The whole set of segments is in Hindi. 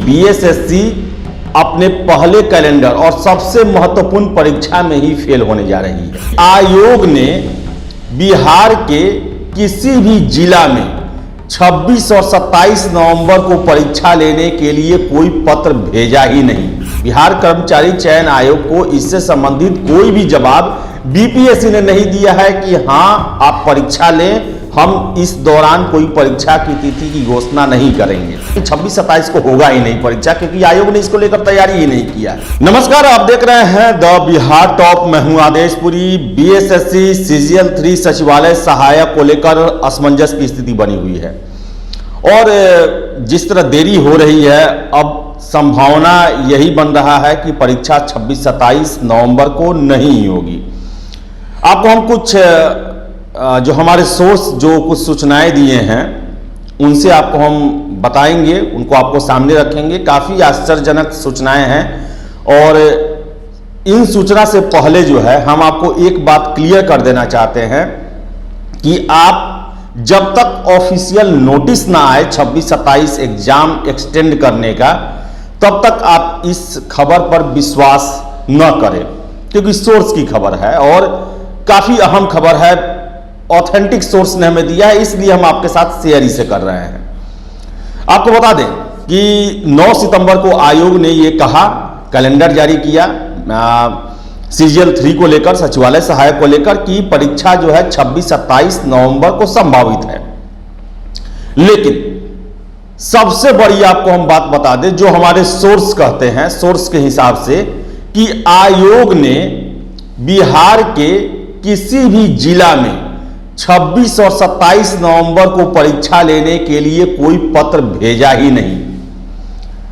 बीएसएससी अपने पहले कैलेंडर और सबसे महत्वपूर्ण परीक्षा में ही फेल होने जा रही है। आयोग ने बिहार के किसी भी जिला में 26 और 27 नवंबर को परीक्षा लेने के लिए कोई पत्र भेजा ही नहीं। बिहार कर्मचारी चयन आयोग को इससे संबंधित कोई भी जवाब बीपीएससी ने नहीं दिया है कि हाँ आप परीक्षा लें, हम इस दौरान कोई परीक्षा की तिथि की घोषणा नहीं करेंगे। 26-27 को होगा ही नहीं परीक्षा, क्योंकि आयोग ने इसको लेकर तैयारी ही नहीं किया। नमस्कार, आप देख रहे हैं द बिहार टॉप। मैं हूं आदेशपुरी। बीएसएससी सीजीएल 3 सचिवालय सहायक को लेकर असमंजस की स्थिति बनी हुई है और जिस तरह देरी हो रही है, अब संभावना यही बन रहा है कि परीक्षा 26-27 नवंबर को नहीं होगी। आपको हम कुछ जो हमारे सोर्स जो कुछ सूचनाएं दिए हैं उनसे आपको हम बताएंगे, उनको आपको सामने रखेंगे। काफ़ी आश्चर्यजनक सूचनाएं हैं और इन सूचना से पहले जो है हम आपको एक बात क्लियर कर देना चाहते हैं कि आप जब तक ऑफिशियल नोटिस ना आए 26-27 एग्जाम एक्सटेंड करने का, तब तक आप इस खबर पर विश्वास न करें, क्योंकि सोर्स की खबर है और काफ़ी अहम खबर है। ऑथेंटिक सोर्स ने हमें दिया है, इसलिए हम आपके साथ शेयर इसे कर रहे हैं। आपको बता दें कि 9 सितंबर को आयोग ने ये कहा, कैलेंडर जारी किया सीजीएल 3 को लेकर, सचिवालय सहायक को लेकर, कि परीक्षा जो है 26-27 नवंबर को संभावित है। लेकिन सबसे बड़ी आपको हम बात बता दें, जो हमारे सोर्स कहते हैं, सोर्स के हिसाब से, कि आयोग ने बिहार के किसी भी जिला में 26 और 27 नवंबर को परीक्षा लेने के लिए कोई पत्र भेजा ही नहीं।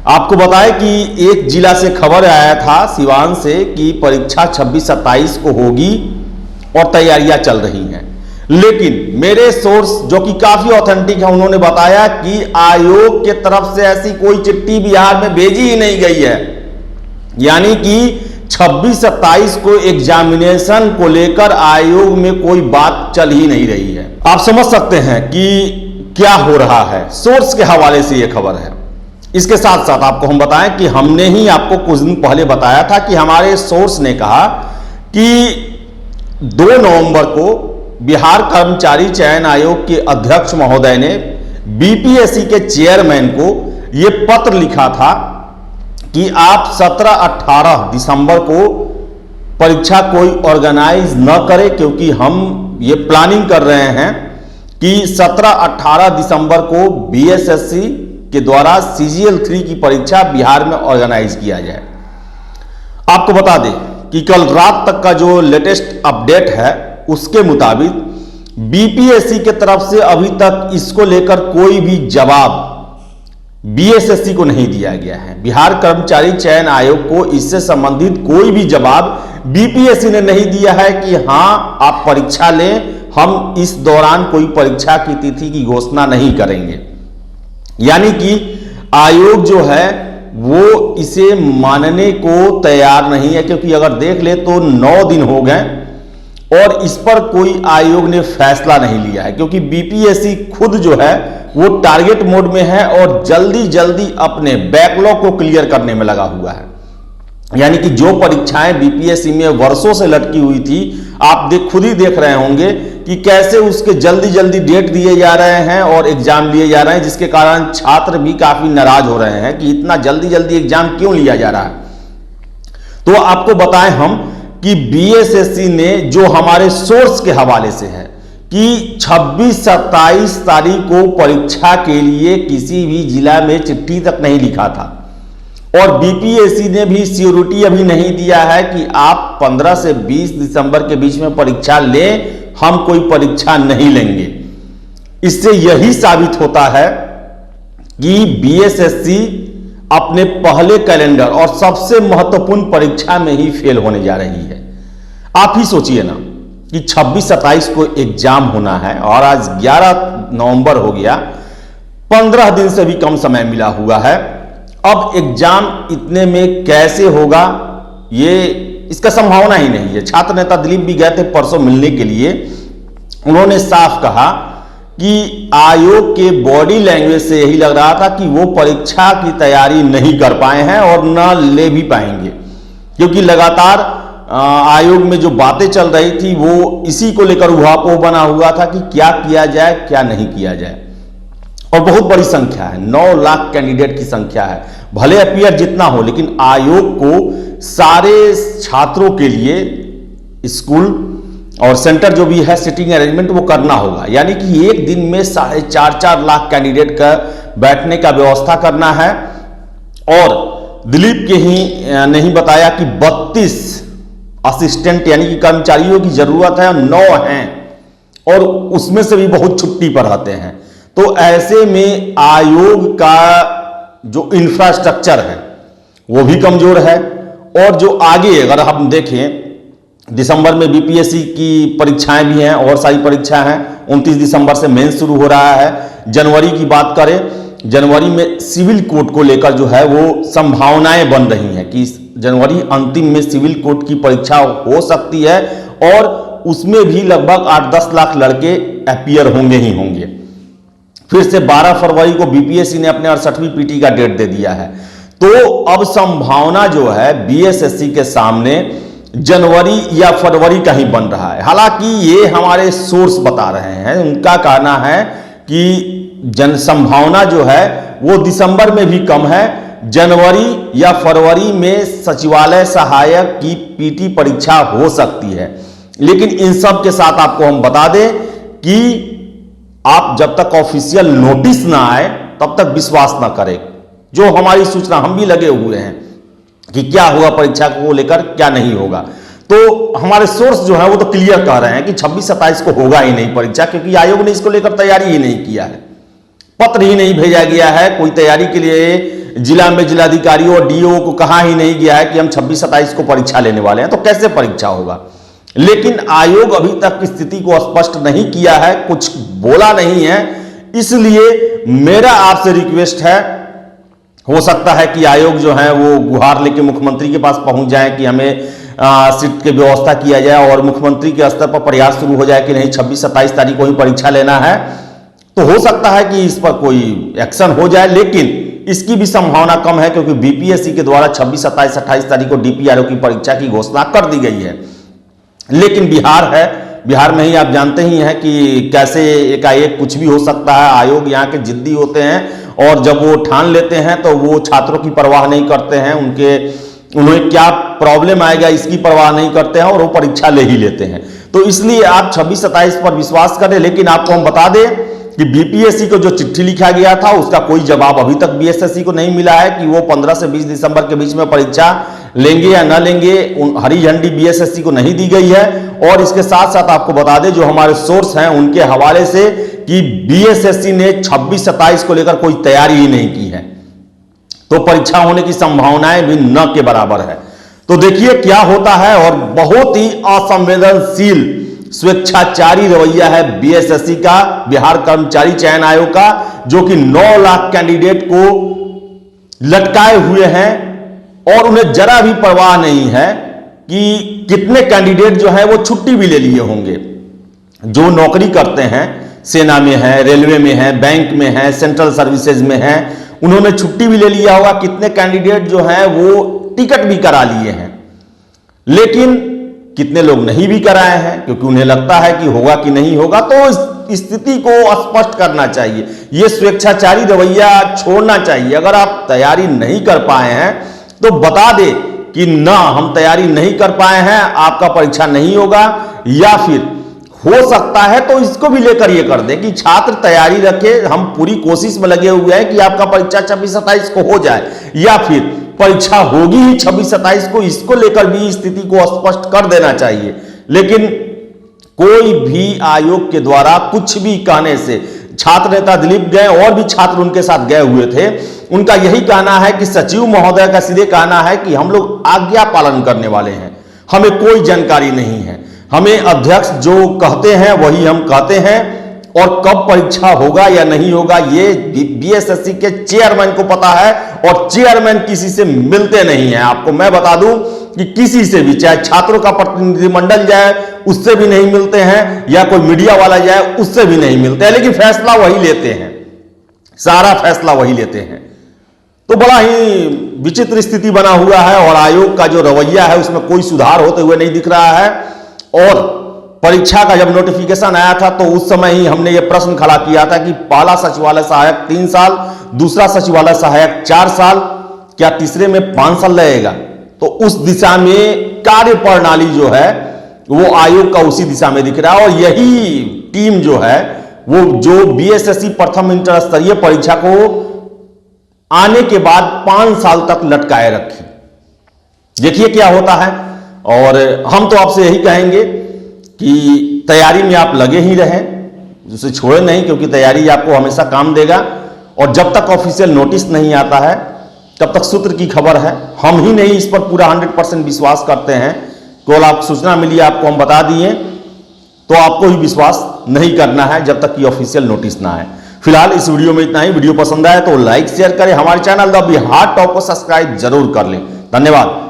आपको बताएं कि एक जिला से खबर आया था, सिवान से, कि परीक्षा 26-27 को होगी और तैयारियां चल रही हैं। लेकिन मेरे सोर्स जो कि काफी ऑथेंटिक है, उन्होंने बताया कि आयोग के तरफ से ऐसी कोई चिट्ठी बिहार में भेजी ही नहीं गई है। यानी कि 26-27 को एग्जामिनेशन को लेकर आयोग में कोई बात चल ही नहीं रही है। आप समझ सकते हैं कि क्या हो रहा है। सोर्स के हवाले से यह खबर है। इसके साथ साथ आपको हम बताएं कि हमने ही आपको कुछ दिन पहले बताया था कि हमारे सोर्स ने कहा कि 2 नवंबर को बिहार कर्मचारी चयन आयोग के अध्यक्ष महोदय ने बीपीएससी के चेयरमैन को यह पत्र लिखा था कि आप 17-18 दिसंबर को परीक्षा कोई ऑर्गेनाइज न करें, क्योंकि हम ये प्लानिंग कर रहे हैं कि 17-18 दिसंबर को बीएसएससी के द्वारा सीजीएल 3 की परीक्षा बिहार में ऑर्गेनाइज किया जाए। आपको बता दें कि कल रात तक का जो लेटेस्ट अपडेट है उसके मुताबिक बीपीएससी के तरफ से अभी तक इसको लेकर कोई भी जवाब बीएसएससी को नहीं दिया गया है। बिहार कर्मचारी चयन आयोग को इससे संबंधित कोई भी जवाब बीपीएससी ने नहीं दिया है कि हाँ आप परीक्षा लें, हम इस दौरान कोई परीक्षा की तिथि की घोषणा नहीं करेंगे। यानी कि आयोग जो है वो इसे मानने को तैयार नहीं है, क्योंकि अगर देख ले तो 9 दिन हो गए और इस पर कोई आयोग ने फैसला नहीं लिया है, क्योंकि बीपीएससी खुद जो है वो टारगेट मोड में है और जल्दी जल्दी अपने बैकलॉग को क्लियर करने में लगा हुआ है। यानी कि जो परीक्षाएं बीपीएससी में वर्षों से लटकी हुई थी, आप खुद ही देख रहे होंगे कि कैसे उसके जल्दी जल्दी डेट दिए जा रहे हैं और एग्जाम लिए जा रहे हैं, जिसके कारण छात्र भी काफी नाराज हो रहे हैं कि इतना जल्दी जल्दी एग्जाम क्यों लिया जा रहा है। तो आपको बताएं हम कि बीएसएससी ने, जो हमारे सोर्स के हवाले से है, कि 26-27 तारीख को परीक्षा के लिए किसी भी जिला में चिट्ठी तक नहीं लिखा था और बीपीएससी ने भी सियोरिटी अभी नहीं दिया है कि आप 15 से 20 दिसंबर के बीच में परीक्षा लें, हम कोई परीक्षा नहीं लेंगे। इससे यही साबित होता है कि बीएसएससी अपने पहले कैलेंडर और सबसे महत्वपूर्ण परीक्षा में ही फेल होने जा रही है। आप ही सोचिए ना कि 26-27 को एग्जाम होना है और आज 11 नवंबर हो गया, 15 दिन से भी कम समय मिला हुआ है। अब एग्जाम इतने में कैसे होगा, ये इसका संभावना ही नहीं है। छात्र नेता दिलीप भी गए थे परसों मिलने के लिए। उन्होंने साफ कहा कि आयोग के बॉडी लैंग्वेज से यही लग रहा था कि वो परीक्षा की तैयारी नहीं कर पाए हैं और न ले भी पाएंगे, क्योंकि लगातार आयोग में जो बातें चल रही थी वो इसी को लेकर उहापोह बना हुआ था कि क्या किया जाए क्या नहीं किया जाए। और बहुत बड़ी संख्या है, 9 लाख कैंडिडेट की संख्या है। भले अपियर जितना हो, लेकिन आयोग को सारे छात्रों के लिए स्कूल और सेंटर जो भी है सिटिंग अरेंजमेंट वो करना होगा, यानी कि एक दिन में 4.5 लाख कैंडिडेट का बैठने का व्यवस्था करना है। और दिलीप के ही नहीं बताया कि 32 असिस्टेंट यानी कि कर्मचारियों की जरूरत है, 9 हैं और उसमें से भी बहुत छुट्टी पर रहते हैं। तो ऐसे में आयोग का जो इंफ्रास्ट्रक्चर है वो भी कमजोर है। और जो आगे अगर हम देखें, दिसंबर में बीपीएससी की परीक्षाएं भी हैं और सारी परीक्षा हैं। 29 दिसंबर से मेंस शुरू हो रहा है। जनवरी की बात करें, जनवरी में सिविल कोड को लेकर जो है वो संभावनाएं बन रही हैं कि जनवरी अंतिम में सिविल कोड की परीक्षा हो सकती है और उसमें भी लगभग 8-10 लाख लड़के अपीयर होंगे ही होंगे। फिर से 12 फरवरी को बीपीएससी ने अपने 68वीं पीटी का डेट दे दिया है। तो अब संभावना जो है बीएसएससी के सामने जनवरी या फरवरी का ही बन रहा है। हालांकि ये हमारे सोर्स बता रहे हैं, उनका कहना है कि जन संभावना जो है वो दिसंबर में भी कम है, जनवरी या फरवरी में सचिवालय सहायक की पीटी परीक्षा हो सकती है। लेकिन इन सब के साथ आपको हम बता दें कि आप जब तक ऑफिशियल नोटिस ना आए तब तक विश्वास ना करें। जो हमारी सूचना, हम भी लगे हुए हैं कि क्या होगा परीक्षा को लेकर, क्या नहीं होगा। तो हमारे सोर्स जो है वो तो क्लियर कह रहे हैं कि 26-27 को होगा ही नहीं परीक्षा, क्योंकि आयोग ने इसको लेकर तैयारी ही नहीं किया है, पत्र ही नहीं भेजा गया है। कोई तैयारी के लिए जिला में जिलाधिकारियों और डीओ को कहा ही नहीं गया है कि हम 26-27 को परीक्षा लेने वाले हैं, तो कैसे परीक्षा होगा। लेकिन आयोग अभी तक स्थिति को स्पष्ट नहीं किया है, कुछ बोला नहीं है। इसलिए मेरा आपसे रिक्वेस्ट है, हो सकता है कि आयोग जो है वो गुहार लेके मुख्यमंत्री के पास पहुंच जाए कि हमें सीट की व्यवस्था किया जाए और मुख्यमंत्री के स्तर पर प्रयास शुरू हो जाए कि नहीं 26-27 तारीख को ही परीक्षा लेना है। तो हो सकता है कि इस पर कोई एक्शन हो जाए, लेकिन इसकी भी संभावना कम है, क्योंकि बीपीएससी के द्वारा 26, 27, 28 तारीख को डीपीआरओ की परीक्षा की घोषणा कर दी गई है। लेकिन बिहार है, बिहार में ही आप जानते ही हैं कि कैसे एकाएक कुछ भी हो सकता है। आयोग यहाँ के जिद्दी होते हैं और जब वो ठान लेते हैं तो वो छात्रों की परवाह नहीं करते हैं, उन्हें क्या प्रॉब्लम आएगा इसकी परवाह नहीं करते हैं और वो परीक्षा ले ही लेते हैं। तो इसलिए आप 26-27 पर विश्वास करें। लेकिन आपको हम बता दें कि बीपीएससी को जो चिट्ठी लिखा गया था उसका कोई जवाब अभी तक बीएसएससी को नहीं मिला है कि वो 15 से 20 दिसंबर के बीच में परीक्षा लेंगे या न लेंगे। हरी झंडी बीएसएससी को नहीं दी गई है। और इसके साथ साथ आपको बता दें, जो हमारे सोर्स हैं उनके हवाले से, कि बीएसएससी ने 26-27 को लेकर कोई तैयारी ही नहीं की है, तो परीक्षा होने की संभावनाएं भी न के बराबर है। तो देखिए क्या होता है। और बहुत ही असंवेदनशील स्वेच्छाचारी रवैया है बीएसएससी का, बिहार कर्मचारी चयन आयोग का, जो कि 9 लाख कैंडिडेट को लटकाए हुए हैं और उन्हें जरा भी परवाह नहीं है कि कितने कैंडिडेट जो है वो छुट्टी भी ले लिए होंगे। जो नौकरी करते हैं, सेना में है, रेलवे में है, बैंक में है, सेंट्रल सर्विसेज में है, उन्होंने छुट्टी भी ले लिया होगा। कितने कैंडिडेट जो है वो टिकट भी करा लिए हैं, लेकिन कितने लोग नहीं भी कराए हैं, क्योंकि उन्हें लगता है कि होगा कि नहीं होगा। तो इस स्थिति को स्पष्ट करना चाहिए, ये स्वेच्छाचारी रवैया छोड़ना चाहिए। अगर आप तैयारी नहीं कर पाए हैं तो बता दे कि ना, हम तैयारी नहीं कर पाए हैं, आपका परीक्षा नहीं होगा। या फिर हो सकता है तो इसको भी लेकर ये कर दे कि छात्र तैयारी रखे, हम पूरी कोशिश में लगे हुए हैं कि आपका परीक्षा 26-27 को हो जाए, या फिर परीक्षा होगी ही 26-27 को, इसको लेकर भी स्थिति को स्पष्ट कर देना चाहिए। लेकिन कोई भी आयोग के द्वारा कुछ भी कहने से, छात्र नेता दिलीप गए और भी छात्र उनके साथ गए हुए थे, उनका यही कहना है कि सचिव महोदय का सीधे कहना है कि हम लोग आज्ञा पालन करने वाले हैं, हमें कोई जानकारी नहीं है, हमें अध्यक्ष जो कहते हैं वही हम कहते हैं और कब परीक्षा होगा या नहीं होगा ये बीएसएससी के चेयरमैन को पता है, और चेयरमैन किसी से मिलते नहीं है। आपको मैं बता दूं कि किसी से भी, चाहे छात्रों का प्रतिनिधिमंडल जाए उससे भी नहीं मिलते हैं, या कोई मीडिया वाला जाए उससे भी नहीं मिलते हैं, लेकिन फैसला वही लेते हैं, सारा फैसला वही लेते हैं। तो बड़ा ही विचित्र स्थिति बना हुआ है, और आयोग का जो रवैया है उसमें कोई सुधार होते हुए नहीं दिख रहा है। और परीक्षा का जब नोटिफिकेशन आया था तो उस समय ही हमने ये प्रश्न खड़ा किया था कि पहला सचिवालय सहायक 3 साल, दूसरा सचिवालय सहायक 4 साल, क्या तीसरे में 5 साल लगेगा? तो उस दिशा में कार्य प्रणाली जो है वो आयोग का उसी दिशा में दिख रहा है। और यही टीम जो है वो जो बीएसएससी प्रथम इंटर स्तरीय परीक्षा को आने के बाद 5 साल तक लटकाए रखी। देखिए क्या होता है। और हम तो आपसे यही कहेंगे कि तैयारी में आप लगे ही रहें, उसे छोड़े नहीं, क्योंकि तैयारी आपको हमेशा काम देगा। और जब तक ऑफिशियल नोटिस नहीं आता है तब तक सूत्र की खबर है। हम ही नहीं इस पर पूरा 100% विश्वास करते हैं। केवल आप सूचना मिली, आपको हम बता दिए, तो आपको ही विश्वास नहीं करना है जब तक कि ऑफिशियल नोटिस ना आए। फिलहाल इस वीडियो में इतना ही। वीडियो पसंद आए तो लाइक शेयर करें, हमारे चैनल द बिहार टॉप को सब्सक्राइब जरूर कर लें। धन्यवाद।